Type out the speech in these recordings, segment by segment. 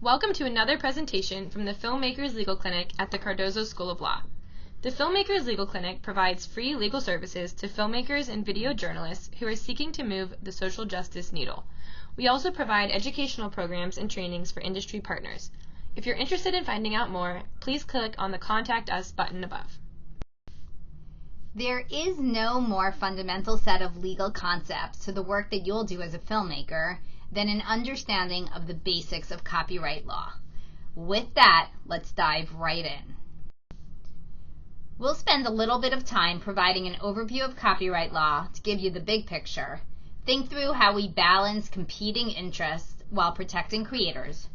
Welcome to another presentation from the Filmmakers Legal Clinic at the Cardozo School of Law. The Filmmakers Legal Clinic provides free legal services to filmmakers and video journalists who are seeking to move the social justice needle. We also provide educational programs and trainings for industry partners. If you're interested in finding out more, please click on the Contact Us button above. There is no more fundamental set of legal concepts to the work that you'll do as a filmmaker than an understanding of the basics of copyright law. With that, let's dive right in. We'll spend a little bit of time providing an overview of copyright law to give you the big picture, think through how we balance competing interests while protecting creators,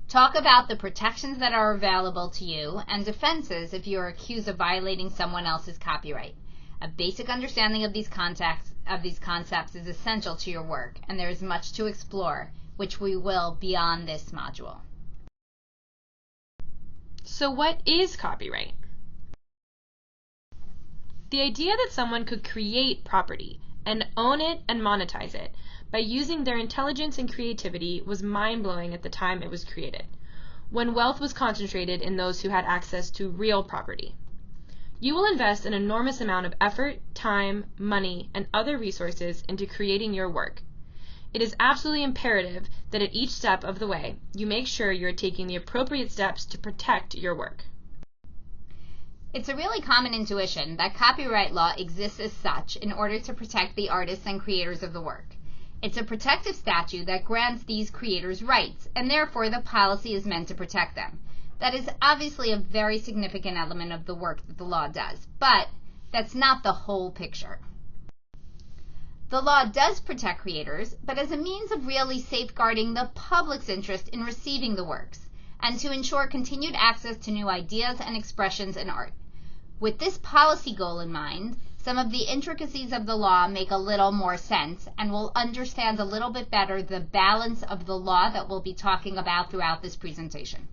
talk about the protections that are available to you and defenses if you are accused of violating someone else's copyright. A basic understanding of these concepts is essential to your work, and there is much to explore, which we will beyond this module. So what is copyright? The idea that someone could create property and own it and monetize it by using their intelligence and creativity was mind-blowing at the time it was created, when wealth was concentrated in those who had access to real property. You will invest an enormous amount of effort, time, money, and other resources into creating your work. It is absolutely imperative that at each step of the way, you make sure you're taking the appropriate steps to protect your work. It's a really common intuition that copyright law exists as such in order to protect the artists and creators of the work. It's a protective statute that grants these creators rights, and therefore the policy is meant to protect them. That is obviously a very significant element of the work that the law does, but that's not the whole picture. The law does protect creators, but as a means of really safeguarding the public's interest in receiving the works, and to ensure continued access to new ideas and expressions in art. With this policy goal in mind, some of the intricacies of the law make a little more sense, and we'll understand a little bit better the balance of the law that we'll be talking about throughout this presentation.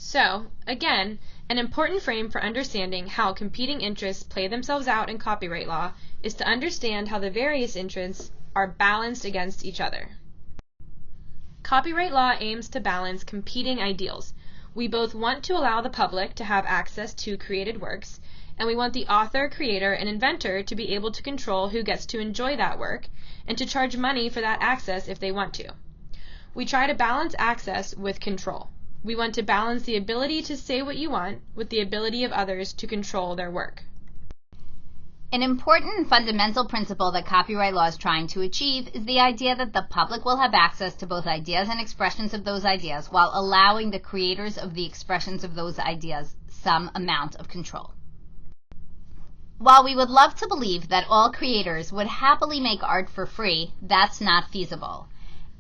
So, again, an important frame for understanding how competing interests play themselves out in copyright law is to understand how the various interests are balanced against each other. Copyright law aims to balance competing ideals. We both want to allow the public to have access to created works, and we want the author, creator, and inventor to be able to control who gets to enjoy that work and to charge money for that access if they want to. We try to balance access with control. We want to balance the ability to say what you want with the ability of others to control their work. An important and fundamental principle that copyright law is trying to achieve is the idea that the public will have access to both ideas and expressions of those ideas while allowing the creators of the expressions of those ideas some amount of control. While we would love to believe that all creators would happily make art for free, that's not feasible.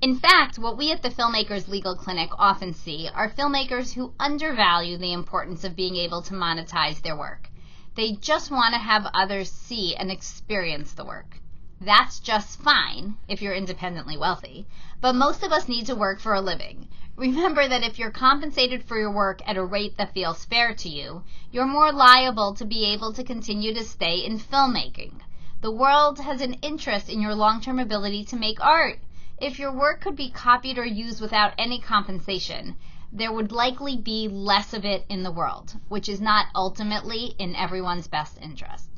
In fact, what we at the Filmmakers Legal Clinic often see are filmmakers who undervalue the importance of being able to monetize their work. They just want to have others see and experience the work. That's just fine if you're independently wealthy, but most of us need to work for a living. Remember that if you're compensated for your work at a rate that feels fair to you, you're more liable to be able to continue to stay in filmmaking. The world has an interest in your long-term ability to make art. If your work could be copied or used without any compensation, there would likely be less of it in the world, which is not ultimately in everyone's best interest.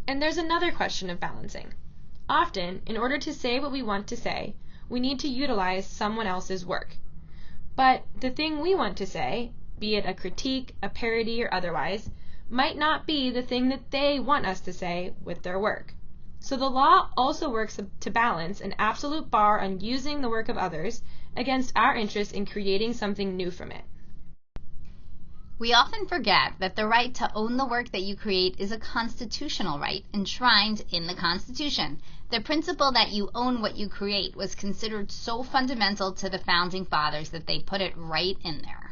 And there's another question of balancing. Often, in order to say what we want to say, we need to utilize someone else's work. But the thing we want to say, be it a critique, a parody, or otherwise, might not be the thing that they want us to say with their work. So the law also works to balance an absolute bar on using the work of others against our interest in creating something new from it. We often forget that the right to own the work that you create is a constitutional right enshrined in the Constitution. The principle that you own what you create was considered so fundamental to the Founding Fathers that they put it right in there.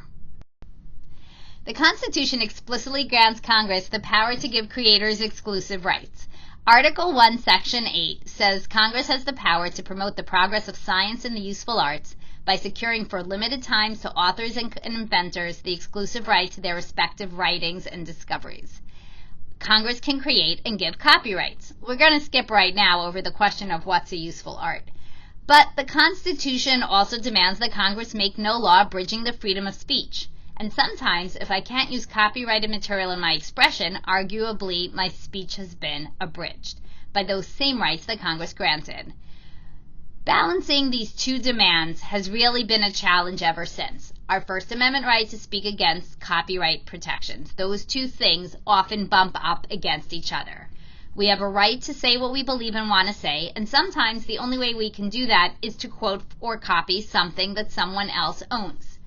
The Constitution explicitly grants Congress the power to give creators exclusive rights. Article 1, Section 8 says Congress has the power to promote the progress of science and the useful arts by securing for limited times to authors and inventors the exclusive right to their respective writings and discoveries. Congress can create and give copyrights. We're going to skip right now over the question of what's a useful art. But the Constitution also demands that Congress make no law abridging the freedom of speech. And sometimes, if I can't use copyrighted material in my expression, arguably my speech has been abridged by those same rights that Congress granted. Balancing these two demands has really been a challenge ever since. Our First Amendment right to speak against copyright protections. Those two things often bump up against each other. We have a right to say what we believe and want to say, and sometimes the only way we can do that is to quote or copy something that someone else owns.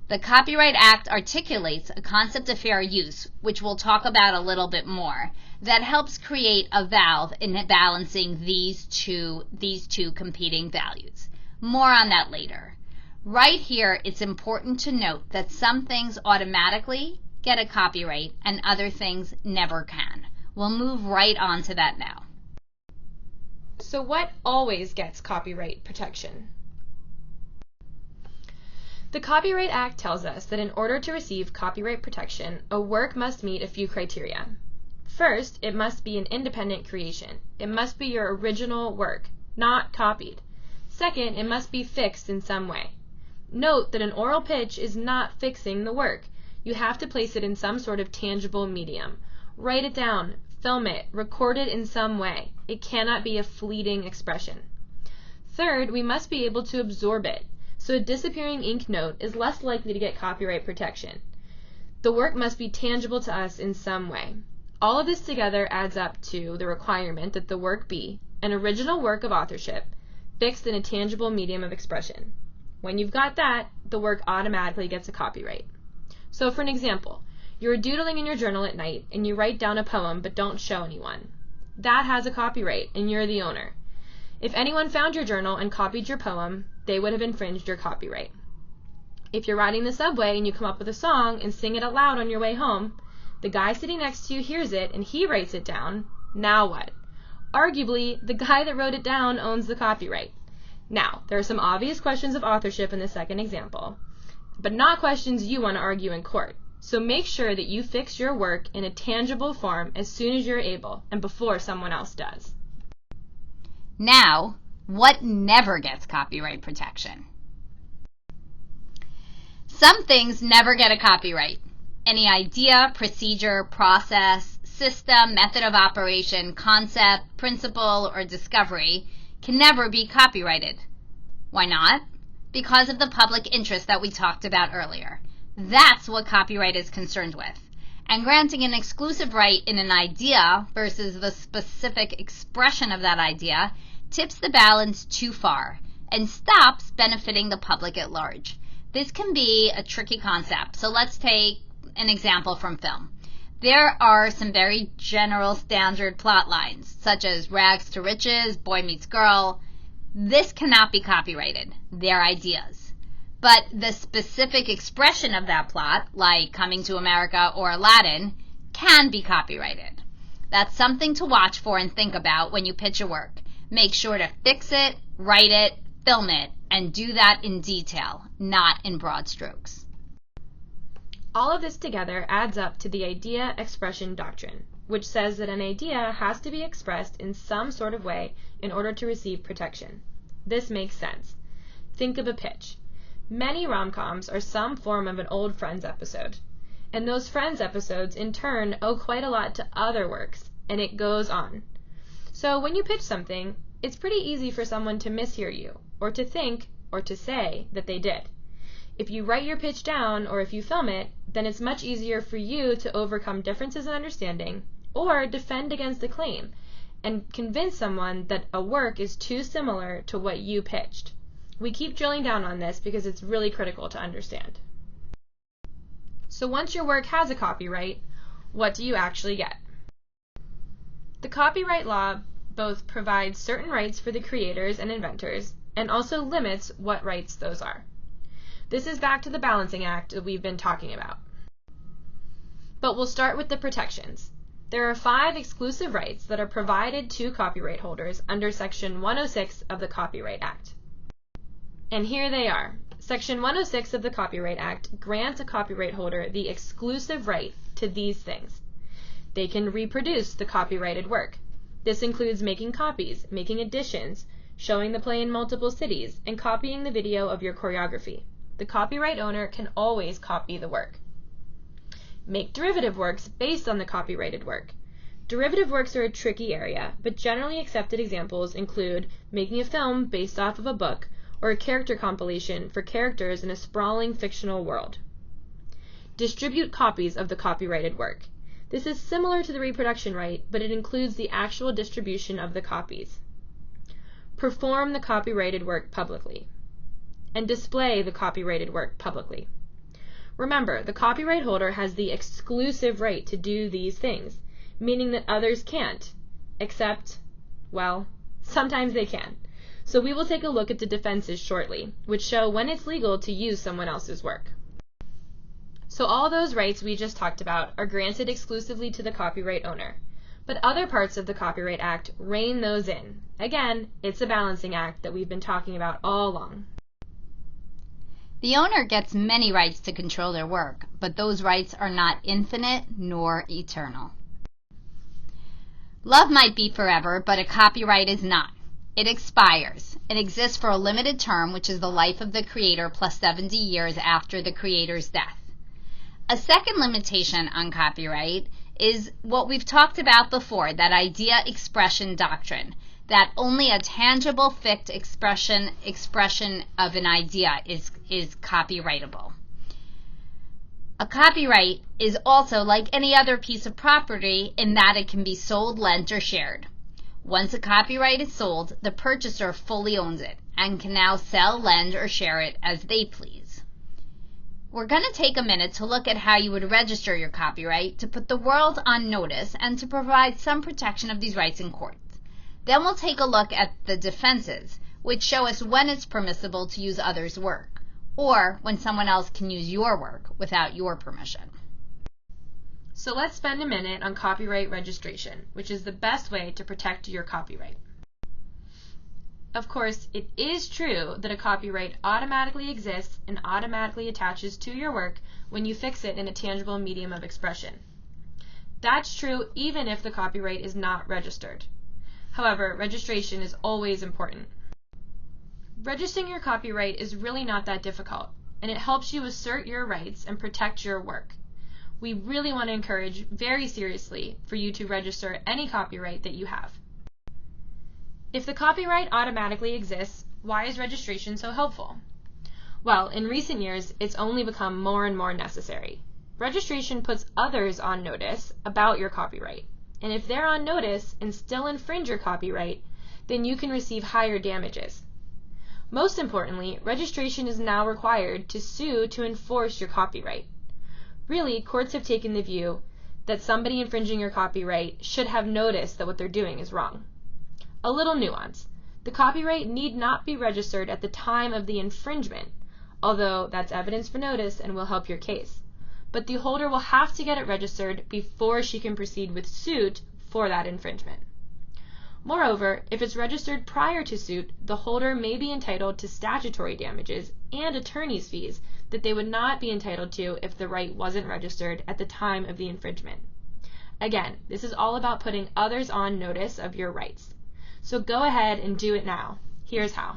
The Copyright Act articulates a concept of fair use, which we'll talk about a little bit more, that helps create a valve in balancing these two competing values. More on that later. Right here, it's important to note that some things automatically get a copyright and other things never can. We'll move right on to that now. So what always gets copyright protection? The Copyright Act tells us that in order to receive copyright protection, a work must meet a few criteria. First, it must be an independent creation. It must be your original work, not copied. Second, it must be fixed in some way. Note that an oral pitch is not fixing the work. You have to place it in some sort of tangible medium. Write it down, film it, record it in some way. It cannot be a fleeting expression. Third, we must be able to absorb it, so a disappearing ink note is less likely to get copyright protection. The work must be tangible to us in some way. All of this together adds up to the requirement that the work be an original work of authorship, fixed in a tangible medium of expression. When you've got that, the work automatically gets a copyright. So for an example, you're doodling in your journal at night and you write down a poem but don't show anyone. That has a copyright and you're the owner. If anyone found your journal and copied your poem, they would have infringed your copyright. If you're riding the subway and you come up with a song and sing it out loud on your way home, the guy sitting next to you hears it and he writes it down. Now what? Arguably, the guy that wrote it down owns the copyright. Now, there are some obvious questions of authorship in the second example, but not questions you want to argue in court. So make sure that you fix your work in a tangible form as soon as you're able and before someone else does. Now, what never gets copyright protection? Some things never get a copyright. Any idea, procedure, process, system, method of operation, concept, principle, or discovery can never be copyrighted. Why not? Because of the public interest that we talked about earlier. That's what copyright is concerned with. And granting an exclusive right in an idea versus the specific expression of that idea tips the balance too far and stops benefiting the public at large. This can be a tricky concept. So let's take an example from film. There are some very general standard plot lines, such as rags to riches, boy meets girl. This cannot be copyrighted. They're ideas. But the specific expression of that plot, like Coming to America or Aladdin, can be copyrighted. That's something to watch for and think about when you pitch a work. Make sure to fix it, write it, film it, and do that in detail, not in broad strokes. All of this together adds up to the idea-expression doctrine, which says that an idea has to be expressed in some sort of way in order to receive protection. This makes sense. Think of a pitch. Many rom-coms are some form of an old Friends episode, and those Friends episodes in turn owe quite a lot to other works, and it goes on. So when you pitch something, it's pretty easy for someone to mishear you, or to think, or to say that they did. If you write your pitch down, or if you film it, then it's much easier for you to overcome differences in understanding, or defend against a claim, and convince someone that a work is too similar to what you pitched. We keep drilling down on this because it's really critical to understand. So once your work has a copyright, what do you actually get? The copyright law both provides certain rights for the creators and inventors, and also limits what rights those are. This is back to the Balancing Act that we've been talking about. But we'll start with the protections. There are 5 exclusive rights that are provided to copyright holders under Section 106 of the Copyright Act. And here they are. Section 106 of the Copyright Act grants a copyright holder the exclusive right to these things. They can reproduce the copyrighted work. This includes making copies, making editions, showing the play in multiple cities, and copying the video of your choreography. The copyright owner can always copy the work. Make derivative works based on the copyrighted work. Derivative works are a tricky area, but generally accepted examples include making a film based off of a book or a character compilation for characters in a sprawling fictional world. Distribute copies of the copyrighted work. This is similar to the reproduction right, but it includes the actual distribution of the copies. Perform the copyrighted work publicly. And display the copyrighted work publicly. Remember, the copyright holder has the exclusive right to do these things, meaning that others can't, except, well, sometimes they can. So we will take a look at the defenses shortly, which show when it's legal to use someone else's work. So all those rights we just talked about are granted exclusively to the copyright owner, but other parts of the Copyright Act rein those in. Again, it's a balancing act that we've been talking about all along. The owner gets many rights to control their work, but those rights are not infinite nor eternal. Love might be forever, but a copyright is not. It expires. It exists for a limited term, which is the life of the creator plus 70 years after the creator's death. A second limitation on copyright is what we've talked about before, that idea expression doctrine, that only a tangible fixed expression of an idea is copyrightable. A copyright is also like any other piece of property in that it can be sold, lent, or shared. Once a copyright is sold, the purchaser fully owns it and can now sell, lend, or share it as they please. We're going to take a minute to look at how you would register your copyright to put the world on notice and to provide some protection of these rights in court. Then we'll take a look at the defenses, which show us when it's permissible to use others' work, or when someone else can use your work without your permission. So let's spend a minute on copyright registration, which is the best way to protect your copyright. Of course, it is true that a copyright automatically exists and automatically attaches to your work when you fix it in a tangible medium of expression. That's true even if the copyright is not registered. However, registration is always important. Registering your copyright is really not that difficult, and it helps you assert your rights and protect your work. We really want to encourage very seriously for you to register any copyright that you have. If the copyright automatically exists, why is registration so helpful? Well, in recent years, it's only become more and more necessary. Registration puts others on notice about your copyright. And if they're on notice and still infringe your copyright, then you can receive higher damages. Most importantly, registration is now required to sue to enforce your copyright. Really, courts have taken the view that somebody infringing your copyright should have noticed that what they're doing is wrong. A little nuance. The copyright need not be registered at the time of the infringement, although that's evidence for notice and will help your case. But the holder will have to get it registered before she can proceed with suit for that infringement. Moreover, if it's registered prior to suit, the holder may be entitled to statutory damages and attorney's fees that they would not be entitled to if the right wasn't registered at the time of the infringement. Again, this is all about putting others on notice of your rights. So go ahead and do it now. Here's how.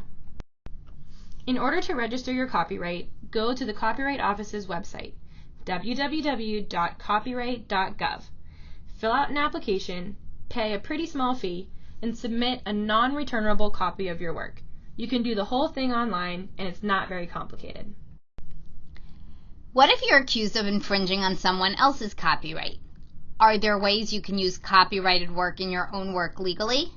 In order to register your copyright, go to the Copyright Office's website, www.copyright.gov. Fill out an application, pay a pretty small fee, and submit a non-returnable copy of your work. You can do the whole thing online, and it's not very complicated. What if you're accused of infringing on someone else's copyright? Are there ways you can use copyrighted work in your own work legally?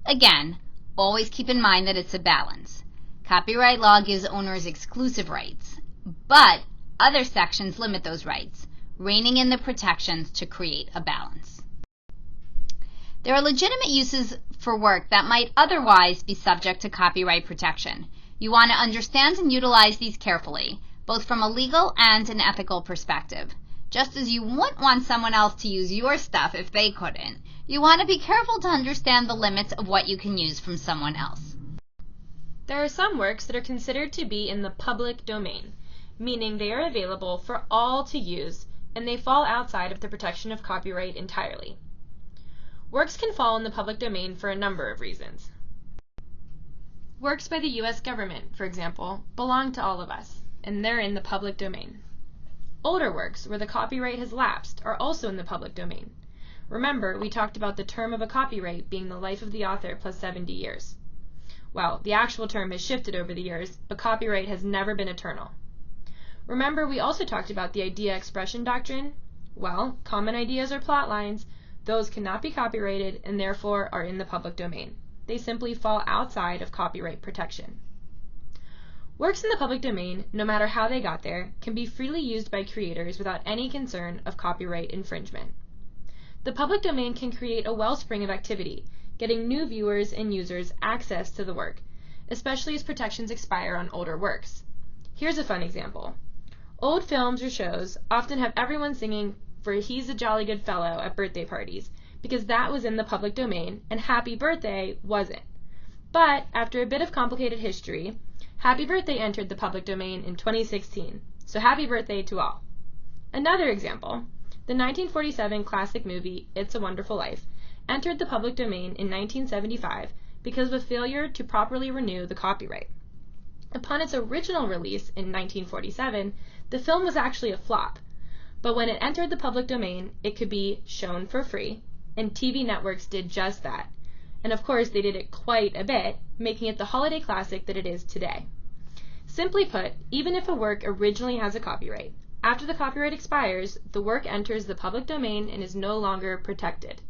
Again, always keep in mind that it's a balance. Copyright law gives owners exclusive rights, but other sections limit those rights, reining in the protections to create a balance. There are legitimate uses for work that might otherwise be subject to copyright protection. You want to understand and utilize these carefully, both from a legal and an ethical perspective. Just as you wouldn't want someone else to use your stuff if they couldn't, you want to be careful to understand the limits of what you can use from someone else. There are some works that are considered to be in the public domain, meaning they are available for all to use, and they fall outside of the protection of copyright entirely. Works can fall in the public domain for a number of reasons. Works by the U.S. government, for example, belong to all of us, and they're in the public domain. Older works, where the copyright has lapsed, are also in the public domain. Remember, we talked about the term of a copyright being the life of the author plus 70 years. Well, the actual term has shifted over the years, but copyright has never been eternal. Remember, we also talked about the idea-expression doctrine? Well, common ideas or plot lines, those cannot be copyrighted and therefore are in the public domain. They simply fall outside of copyright protection. Works in the public domain, no matter how they got there, can be freely used by creators without any concern of copyright infringement. The public domain can create a wellspring of activity, getting new viewers and users access to the work, especially as protections expire on older works. Here's a fun example. Old films or shows often have everyone singing for "He's a Jolly Good Fellow" at birthday parties, because that was in the public domain and "Happy Birthday" wasn't. But after a bit of complicated history, "Happy Birthday" entered the public domain in 2016, so happy birthday to all. Another example, the 1947 classic movie "It's a Wonderful Life" entered the public domain in 1975 because of a failure to properly renew the copyright. Upon its original release in 1947, the film was actually a flop, but when it entered the public domain, it could be shown for free, and TV networks did just that. And of course, they did it quite a bit, making it the holiday classic that it is today. Simply put, even if a work originally has a copyright, after the copyright expires, the work enters the public domain and is no longer protected.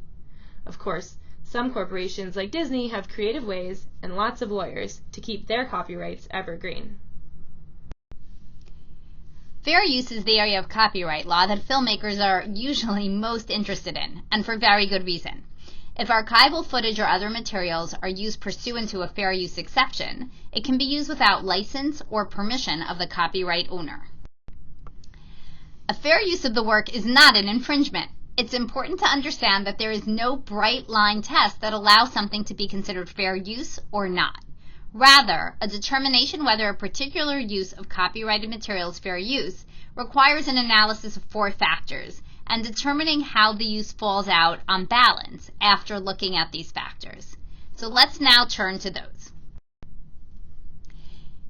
Of course, some corporations like Disney have creative ways and lots of lawyers to keep their copyrights evergreen. Fair use is the area of copyright law that filmmakers are usually most interested in, and for very good reason. If archival footage or other materials are used pursuant to a fair use exception, it can be used without license or permission of the copyright owner. A fair use of the work is not an infringement. It's important to understand that there is no bright line test that allows something to be considered fair use or not. Rather, a determination whether a particular use of copyrighted material is fair use requires an analysis of 4 factors and determining how the use falls out on balance after looking at these factors. So let's now turn to those.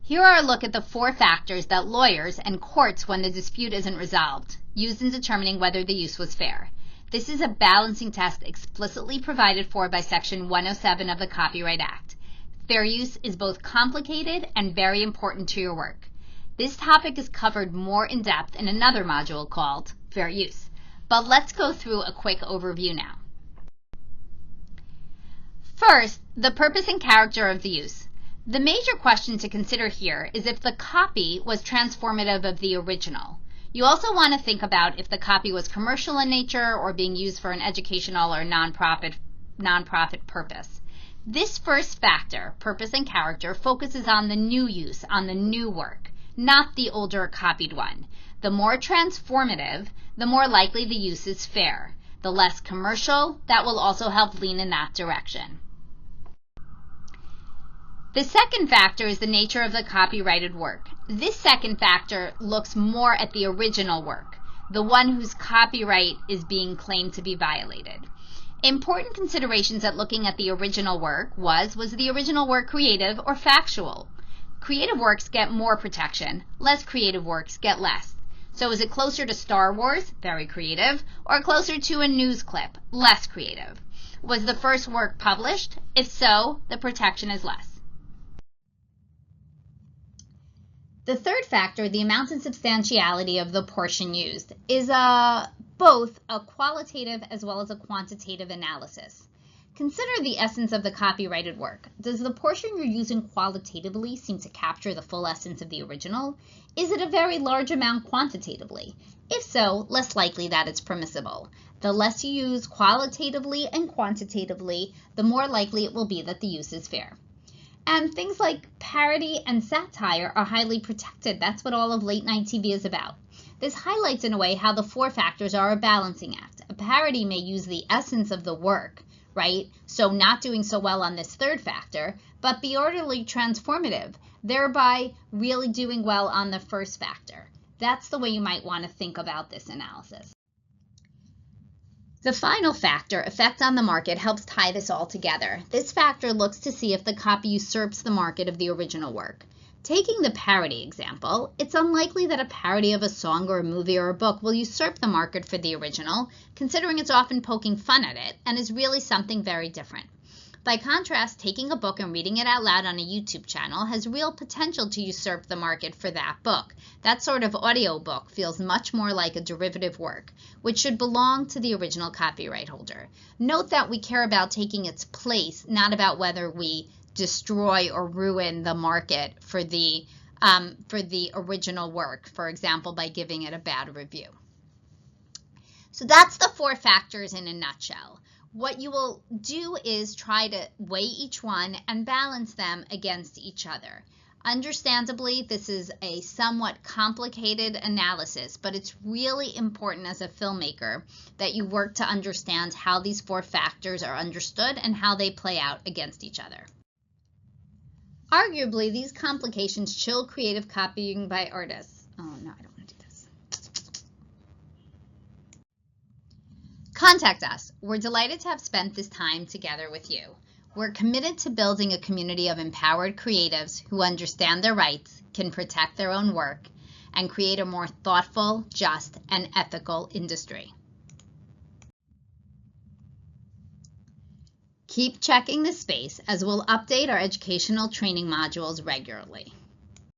Here are a look at the 4 factors that lawyers and courts, when the dispute isn't resolved, use in determining whether the use was fair. This is a balancing test explicitly provided for by Section 107 of the Copyright Act. Fair use is both complicated and very important to your work. This topic is covered more in depth in another module called Fair Use, but let's go through a quick overview now. First, the purpose and character of the use. The major question to consider here is if the copy was transformative of the original. You also want to think about if the copy was commercial in nature or being used for an educational or nonprofit purpose. This first factor, purpose and character, focuses on the new use, on the new work, not the older copied one. The more transformative, the more likely the use is fair. The less commercial, that will also help lean in that direction. The second factor is the nature of the copyrighted work. This second factor looks more at the original work, the one whose copyright is being claimed to be violated. Important considerations at looking at the original work was the original work creative or factual? Creative works get more protection, less creative works get less. So is it closer to Star Wars, very creative, or closer to a news clip, less creative? Was the first work published? If so, the protection is less. The third factor, the amount and substantiality of the portion used, is both a qualitative as well as a quantitative analysis. Consider the essence of the copyrighted work. Does the portion you're using qualitatively seem to capture the full essence of the original? Is it a very large amount quantitatively? If so, less likely that it's permissible. The less you use qualitatively and quantitatively, the more likely it will be that the use is fair. And things like parody and satire are highly protected. That's what all of late night TV is about. This highlights in a way how the 4 factors are a balancing act. A parody may use the essence of the work, right? So not doing so well on this third factor, but be utterly transformative, thereby really doing well on the first factor. That's the way you might want to think about this analysis. The final factor, effect on the market, helps tie this all together. This factor looks to see if the copy usurps the market of the original work. Taking the parody example, it's unlikely that a parody of a song or a movie or a book will usurp the market for the original, considering it's often poking fun at it and is really something very different. By contrast, taking a book and reading it out loud on a YouTube channel has real potential to usurp the market for that book. That sort of audio book feels much more like a derivative work, which should belong to the original copyright holder. Note that we care about taking its place, not about whether we destroy or ruin the market for the original work, for example, by giving it a bad review. So that's the 4 factors in a nutshell. What you will do is try to weigh each one and balance them against each other. Understandably, this is a somewhat complicated analysis, but it's really important as a filmmaker that you work to understand how these 4 factors are understood and how they play out against each other. Arguably, these complications chill creative copying by artists. Oh, no, I don't want to do this. Contact us. We're delighted to have spent this time together with you. We're committed to building a community of empowered creatives who understand their rights, can protect their own work, and create a more thoughtful, just, and ethical industry. Keep checking this space as we'll update our educational training modules regularly.